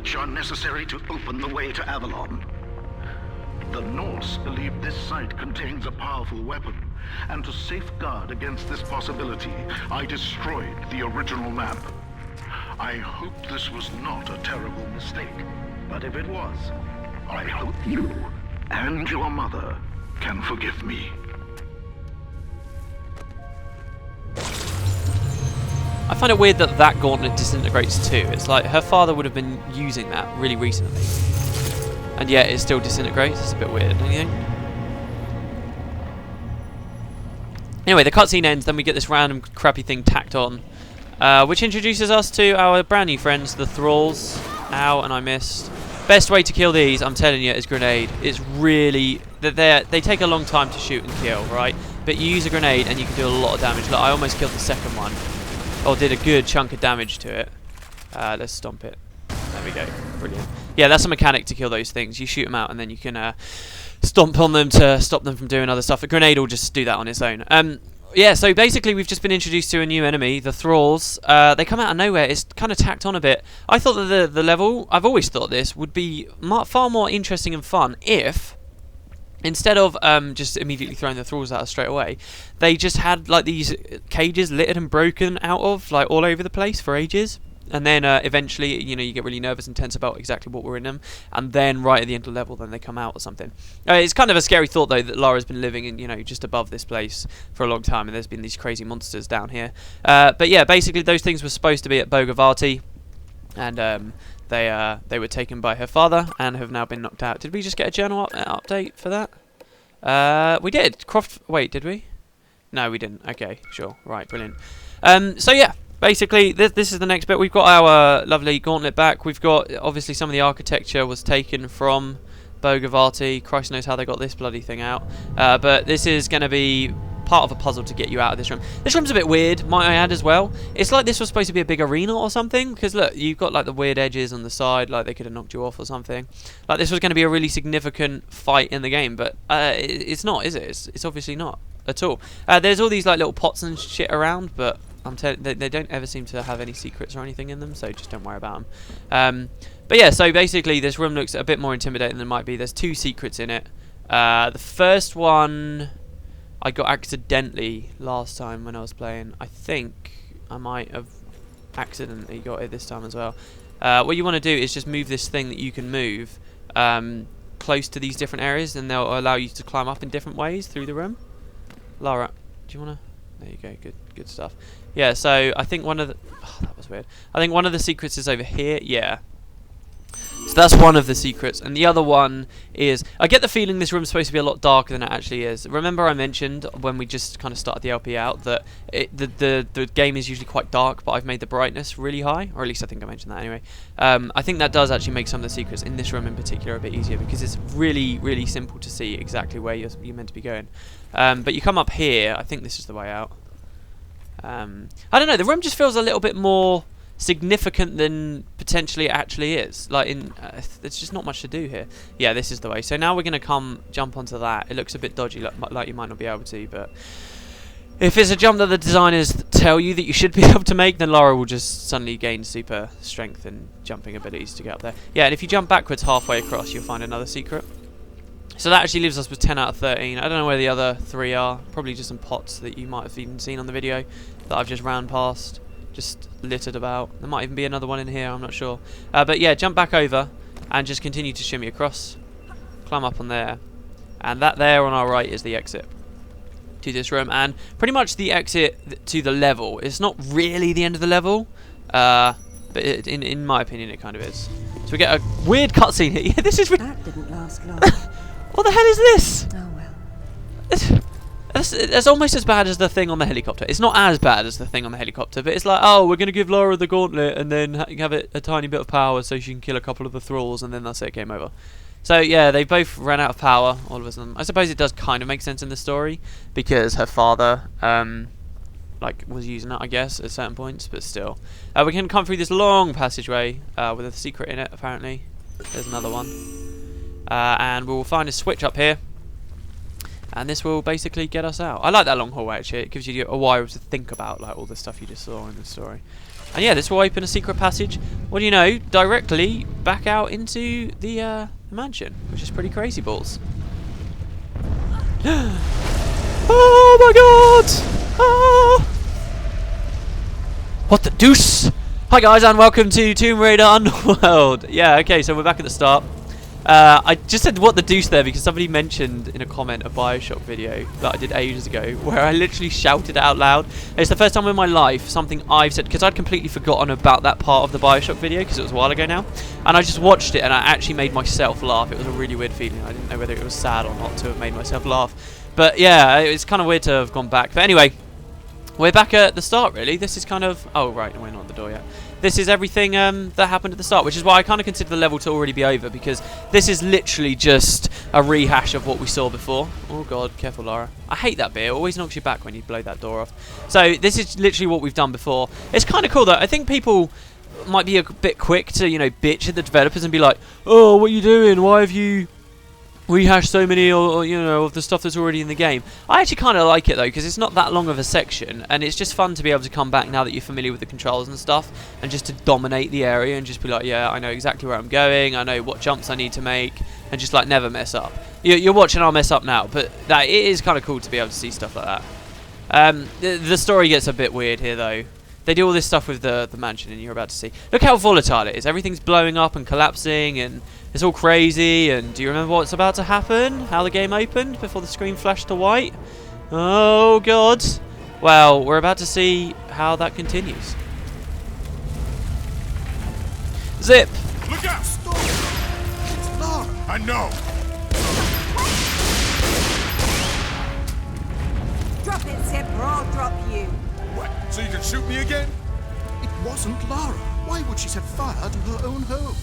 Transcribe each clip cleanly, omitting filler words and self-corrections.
which are necessary to open the way to Avalon. The Norse believe this site contains a powerful weapon, and to safeguard against this possibility, I destroyed the original map. I hope this was not a terrible mistake, but if it was, I hope you and your mother can forgive me. I find it weird that that gauntlet disintegrates too. It's like her father would have been using that really recently, and yet it still disintegrates. It's a bit weird, don't you think? Anyway, the cutscene ends, then we get this random crappy thing tacked on, which introduces us to our brand new friends, the Thralls. Ow, and I missed. Best way to kill these, I'm telling you, is grenade. It's really... They take a long time to shoot and kill, right? But you use a grenade and you can do a lot of damage. Look, I almost killed the second one. Or did a good chunk of damage to it. Let's stomp it. There we go. Brilliant. Yeah, that's a mechanic to kill those things. You shoot them out and then you can stomp on them to stop them from doing other stuff. A grenade will just do that on its own. Yeah, so basically we've just been introduced to a new enemy, the Thralls. They come out of nowhere. It's kind of tacked on a bit. I thought that the level, I've always thought this, would be far more interesting and fun if... instead of just immediately throwing the Thralls at us straight away, they just had like these cages littered and broken out of, like all over the place for ages. And then eventually, you know, you get really nervous and tense about exactly what we're in them. And then right at the end of the level, then they come out or something. It's kind of a scary thought, though, that Lara's been living in, you know, just above this place for a long time. And there's been these crazy monsters down here. But yeah, basically those things were supposed to be at Bogavati. And they were taken by her father and have now been knocked out. Did we just get a journal update for that? We did. Wait, did we? No, we didn't. Okay, sure. Right, brilliant. So yeah, basically this is the next bit. We've got our lovely gauntlet back. We've got, obviously, some of the architecture was taken from Bogavati. Christ knows how they got this bloody thing out. But this is going to be part of a puzzle to get you out of this room. This room's a bit weird, might I add, as well. It's like this was supposed to be a big arena or something, because look, you've got like the weird edges on the side, like they could have knocked you off or something. Like this was going to be a really significant fight in the game, but it's not, is it? It's obviously not at all. There's all these like little pots and shit around, but I'm telling they don't ever seem to have any secrets or anything in them, so just don't worry about them. But yeah, so basically this room looks a bit more intimidating than it might be. There's 2 secrets in it. The first one I got accidentally last time when I was playing. I think I might have accidentally got it this time as well. What you want to do is just move this thing that you can move close to these different areas, and they'll allow you to climb up in different ways through the room. Lara, do you want to... There you go, good stuff. Yeah, so I think one of the... Oh, that was weird. I think one of the secrets is over here. Yeah. So that's one of the secrets, and the other one is... I get the feeling this room's supposed to be a lot darker than it actually is. Remember I mentioned when we just kind of started the LP out that the game is usually quite dark, but I've made the brightness really high, or at least I think I mentioned that anyway. I think that does actually make some of the secrets in this room in particular a bit easier, because it's really, really simple to see exactly where you're meant to be going. But you come up here, I think this is the way out. I don't know, the room just feels a little bit more significant than potentially it actually is. Like, there's just not much to do here. Yeah, this is the way. So now we're going to jump onto that. It looks a bit dodgy, like you might not be able to, but if it's a jump that the designers tell you that you should be able to make, then Lara will just suddenly gain super strength and jumping abilities to get up there. Yeah, and if you jump backwards halfway across, you'll find another secret. So that actually leaves us with 10 out of 13. I don't know where the other 3 are. Probably just some pots that you might have even seen on the video that I've just ran past. Just littered about. There might even be another one in here, I'm not sure. But yeah, jump back over and just continue to shimmy across. Climb up on there. And that there on our right is the exit to this room. And pretty much the exit to the level. It's not really the end of the level. But in my opinion, it kind of is. So we get a weird cutscene here. Yeah, this is... That didn't last long. What the hell is this? Oh well. It's almost as bad as the thing on the helicopter. It's not as bad as the thing on the helicopter, but it's like, oh, we're going to give Lara the gauntlet and then have it a tiny bit of power so she can kill a couple of the Thralls, and then that's it, game over. So yeah, they both ran out of power, all of a sudden. I suppose it does kind of make sense in the story, because her father was using it, I guess, at certain points, but still. We can come through this long passageway with a secret in it, apparently. There's another one. And we'll find a switch up here, and this will basically get us out. I like that long hallway, actually. It gives you a while to think about like all the stuff you just saw in the story. And yeah, this will open a secret passage. What do you know? Directly back out into the mansion, which is pretty crazy balls. Oh my god! Ah! What the deuce? Hi guys, and welcome to Tomb Raider Underworld. Yeah, okay, so we're back at the start. I just said what the deuce there because somebody mentioned in a comment a Bioshock video that I did ages ago where I literally shouted it out loud. It's the first time in my life something I've said, because I'd completely forgotten about that part of the Bioshock video because it was a while ago now, and I just watched it and I actually made myself laugh. It was a really weird feeling. I didn't know whether it was sad or not to have made myself laugh, but yeah, it's kind of weird to have gone back. But anyway, we're back at the start really. This is kind of, oh right, we're not at the door yet. This is everything that happened at the start, which is why I kind of consider the level to already be over, because this is literally just a rehash of what we saw before. Oh god, careful Lara. I hate that bit, it always knocks you back when you blow that door off. So this is literally what we've done before. It's kind of cool though. I think people might be a bit quick to, you know, bitch at the developers and be like, oh, what are you doing? Why have you rehashed so many, or you know, of the stuff that's already in the game? I actually kind of like it though, because it's not that long of a section, and it's just fun to be able to come back now that you're familiar with the controls and stuff, and just to dominate the area and just be like, yeah, I know exactly where I'm going, I know what jumps I need to make, and just like never mess up. You're watching I'll mess up now, but that it is kind of cool to be able to see stuff like that. The story gets a bit weird here though. They do all this stuff with the mansion, and you're about to see. Look how volatile it is. Everything's blowing up and collapsing, and it's all crazy. And do you remember what's about to happen? How the game opened before the screen flashed to white? Oh god. Well, we're about to see how that continues. Zip! Look out! Stop! It's Lara! I know! Drop it, Zip, or I'll drop you. What? So you can shoot me again? It wasn't Lara. Why would she set fire to her own home?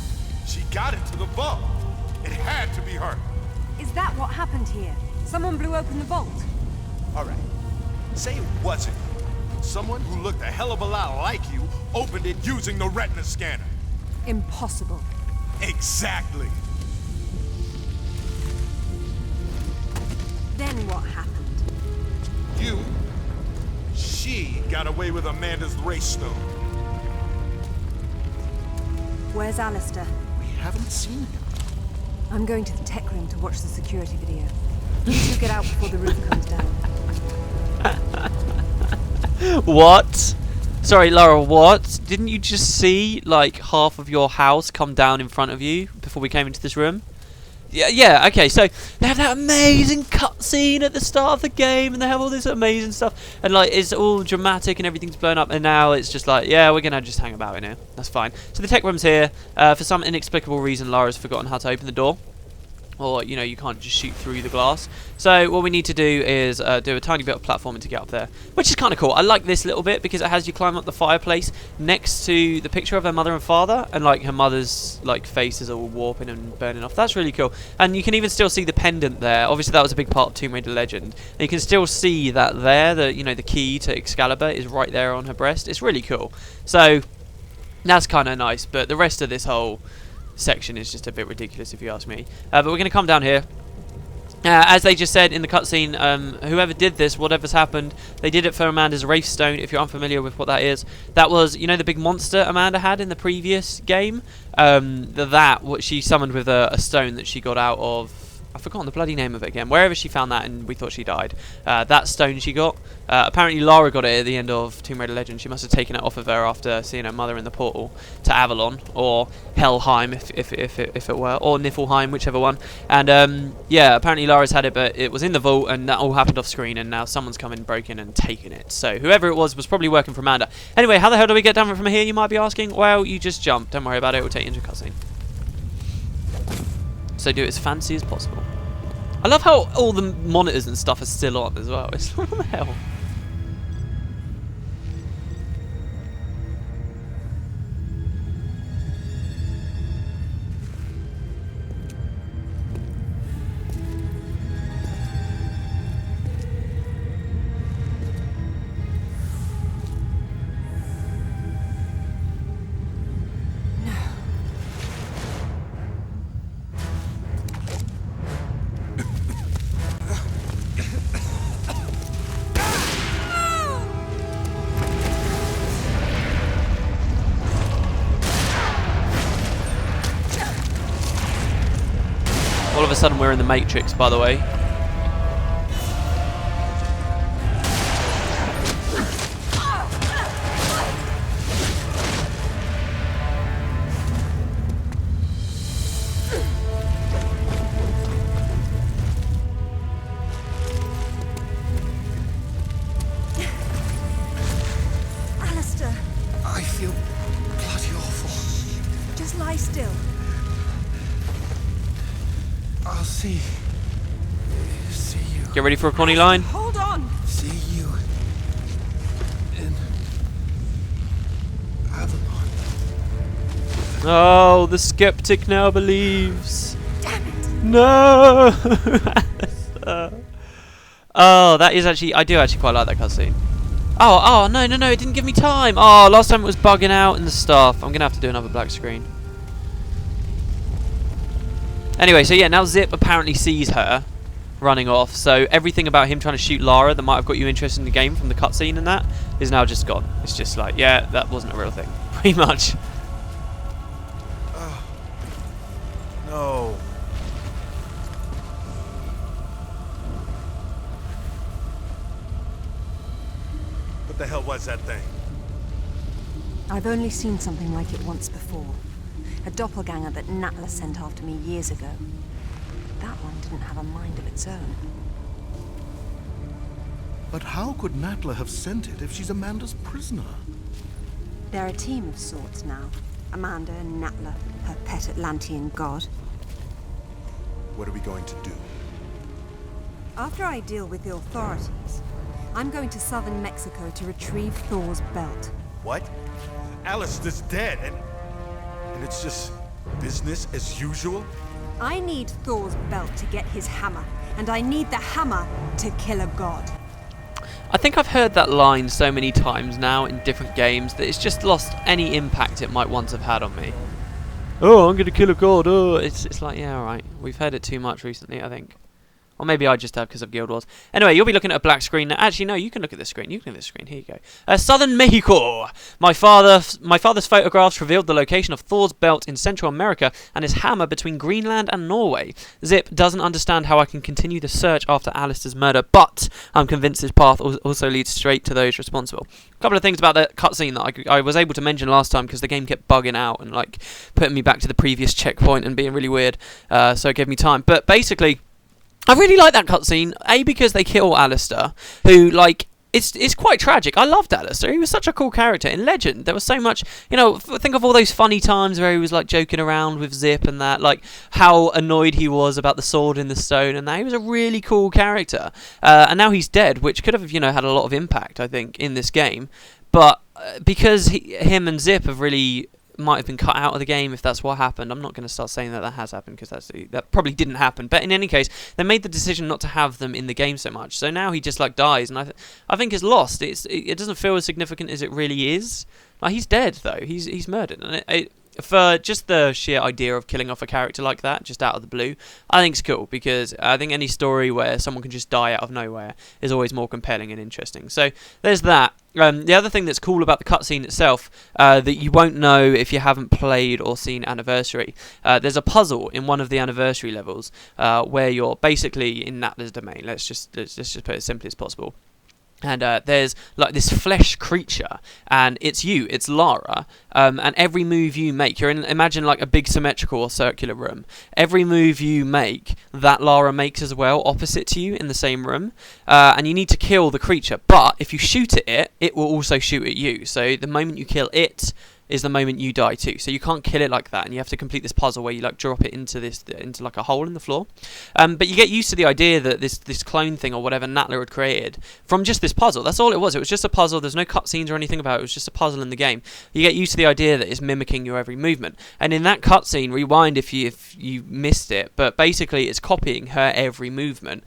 She got into the vault. It had to be her. Is that what happened here? Someone blew open the vault. All right. Say it wasn't. Someone who looked a hell of a lot like you opened it using the retina scanner. Impossible. Exactly. Then what happened? She got away with Amanda's race stone. Where's Alistair? We haven't seen him. I'm going to the tech room to watch the security video. You two get out before the roof comes down. What? Sorry, Lara, what? Didn't you just see, like, half of your house come down in front of you before we came into this room? Yeah, okay, so they have that amazing cutscene at the start of the game, and they have all this amazing stuff, and like it's all dramatic and everything's blown up, and now it's just like, yeah, we're gonna just hang about in here. That's fine. So the tech room's here. For some inexplicable reason, Lara's forgotten how to open the door. Or, you know, you can't just shoot through the glass. So what we need to do is do a tiny bit of platforming to get up there, which is kind of cool. I like this little bit because it has you climb up the fireplace next to the picture of her mother and father, and like her mother's like face is all warping and burning off. That's really cool. And you can even still see the pendant there. Obviously that was a big part of Tomb Raider Legend. And you can still see that there, the key to Excalibur is right there on her breast. It's really cool. So that's kind of nice, but the rest of this whole section is just a bit ridiculous if you ask me. But we're going to come down here. As they just said in the cutscene, whoever did this, whatever's happened, they did it for Amanda's Wraith Stone. If you're unfamiliar with what that is, that was, you know, the big monster Amanda had in the previous game. What she summoned with a stone that she got out of, I've forgotten the bloody name of it again. Wherever she found that and we thought she died. That stone she got. Apparently Lara got it at the end of Tomb Raider Legend. She must have taken it off of her after seeing her mother in the portal to Avalon. Or Helheim if it were. Or Niflheim, whichever one. And yeah, apparently Lara's had it, but it was in the vault and that all happened off screen, and now someone's come in, broken and taken it. So whoever it was probably working for Amanda. Anyway, how the hell do we get down from here, you might be asking? Well, you just jump. Don't worry about it. It will take you into a cutscene. So do it as fancy as possible. I love how all the monitors and stuff are still on as well. It's what the hell? of a sudden we're in the Matrix, by the way. Alistair, I feel bloody awful. just lie still. I'll see you. Get ready for a corny line. Hold on. See you in Avalon. Oh, the skeptic now believes. Damn it. No! Oh, that is actually... I do actually quite like that cutscene. Oh, no, it didn't give me time. Oh, last time it was bugging out and the stuff. I'm going to have to do another black screen. Anyway, so yeah, now Zip apparently sees her running off. So everything about him trying to shoot Lara that might have got you interested in the game from the cutscene and that is now just gone. It's just like, yeah, that wasn't a real thing. Pretty much. No. What the hell was that thing? I've only seen something like it once before. A doppelganger that Natla sent after me years ago. That one didn't have a mind of its own. But how could Natla have sent it if she's Amanda's prisoner? They're a team of sorts now. Amanda and Natla, her pet Atlantean god. What are we going to do? After I deal with the authorities, I'm going to southern Mexico to retrieve Thor's belt. What? Alistair's dead and it's just business as usual? I need Thor's belt to get his hammer, and I need the hammer to kill a god. I think I've heard that line so many times now in different games that it's just lost any impact it might once have had on me. Oh, I'm going to kill a god. Oh, it's like, yeah, alright. We've heard it too much recently, I think. Or maybe I just have because of Guild Wars. Anyway, you'll be looking at a black screen. Actually, no, you can look at this screen. You can look at this screen. Here you go. Southern Mexico. My father's photographs revealed the location of Thor's belt in Central America and his hammer between Greenland and Norway. Zip doesn't understand how I can continue the search after Alistair's murder, but I'm convinced his path also leads straight to those responsible. A couple of things about the cutscene that I was able to mention last time because the game kept bugging out and like putting me back to the previous checkpoint and being really weird. So it gave me time. But basically, I really like that cutscene, A, because they kill Alistair, who, like, it's quite tragic. I loved Alistair. He was such a cool character. In Legend, there was so much, you know, think of all those funny times where he was, like, joking around with Zip and that, like, how annoyed he was about the sword in the stone and that. He was a really cool character. And now he's dead, which could have, you know, had a lot of impact, I think, in this game. But because him and Zip have really... might have been cut out of the game if that's what happened. I'm not going to start saying that has happened because that probably didn't happen. But in any case, they made the decision not to have them in the game so much. So now he just like dies, and I think it's lost. It doesn't feel as significant as it really is. Like, he's dead though. He's murdered, and for just the sheer idea of killing off a character like that, just out of the blue, I think it's cool, because I think any story where someone can just die out of nowhere is always more compelling and interesting. So there's that. The other thing that's cool about the cutscene itself, that you won't know if you haven't played or seen Anniversary, there's a puzzle in one of the Anniversary levels where you're basically in Natla's domain. Let's just put it as simply as possible. And there's like this flesh creature, and it's Lara, and every move you make, imagine like a big symmetrical or circular room. Every move you make, that Lara makes as well, opposite to you in the same room, and you need to kill the creature, but if you shoot at it will also shoot at you, so the moment you kill it is the moment you die too. So you can't kill it like that, and you have to complete this puzzle where you like drop it into like a hole in the floor. But you get used to the idea that this clone thing or whatever Natla had created from just this puzzle. That's all it was. It was just a puzzle. There's no cutscenes or anything about it. It was just a puzzle in the game. You get used to the idea that it's mimicking your every movement. And in that cutscene, rewind if you missed it, but basically it's copying her every movement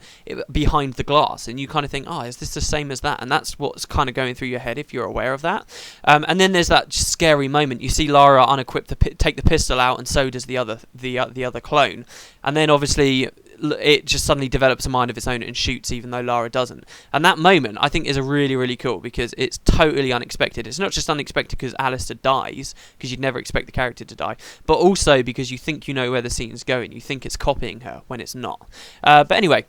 behind the glass, and you kind of think, oh, is this the same as that? And that's what's kind of going through your head if you're aware of that. And then there's that scary moment. You see Lara unequipped take the pistol out, and so does the other clone. And then obviously it just suddenly develops a mind of its own and shoots even though Lara doesn't. And that moment, I think, is a really, really cool because it's totally unexpected. It's not just unexpected because Alistair dies, because you'd never expect the character to die, but also because you think you know where the scene's going. You think it's copying her when it's not. But anyway,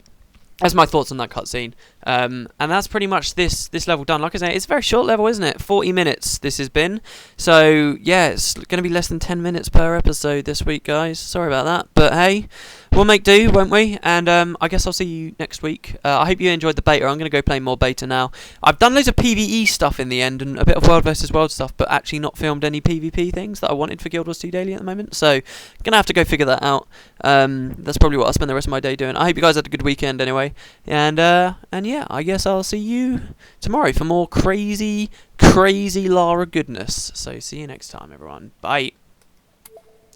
that's my thoughts on that cutscene. And that's pretty much this level done. Like I say, it's a very short level, isn't it? 40 minutes this has been. So, yeah, it's going to be less than 10 minutes per episode this week, guys. Sorry about that. But, hey, we'll make do, won't we? And I guess I'll see you next week. I hope you enjoyed the beta. I'm going to go play more beta now. I've done loads of PvE stuff in the end and a bit of World vs. World stuff, but actually not filmed any PvP things that I wanted for Guild Wars 2 Daily at the moment. So, going to have to go figure that out. That's probably what I'll spend the rest of my day doing. I hope you guys had a good weekend anyway. And yeah, I guess I'll see you tomorrow for more crazy Lara goodness. So see you next time, everyone. Bye.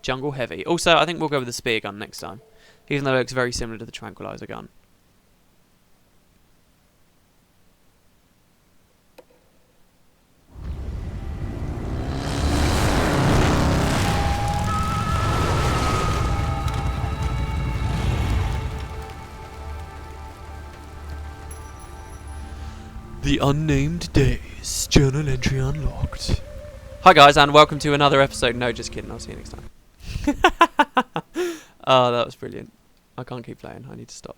Jungle Heavy. Also, I think we'll go with the spear gun next time, even though it looks very similar to the tranquilizer gun. The Unnamed Days. Journal entry unlocked. Hi guys, and welcome to another episode. No, just kidding. I'll see you next time. Oh, that was brilliant. I can't keep playing. I need to stop.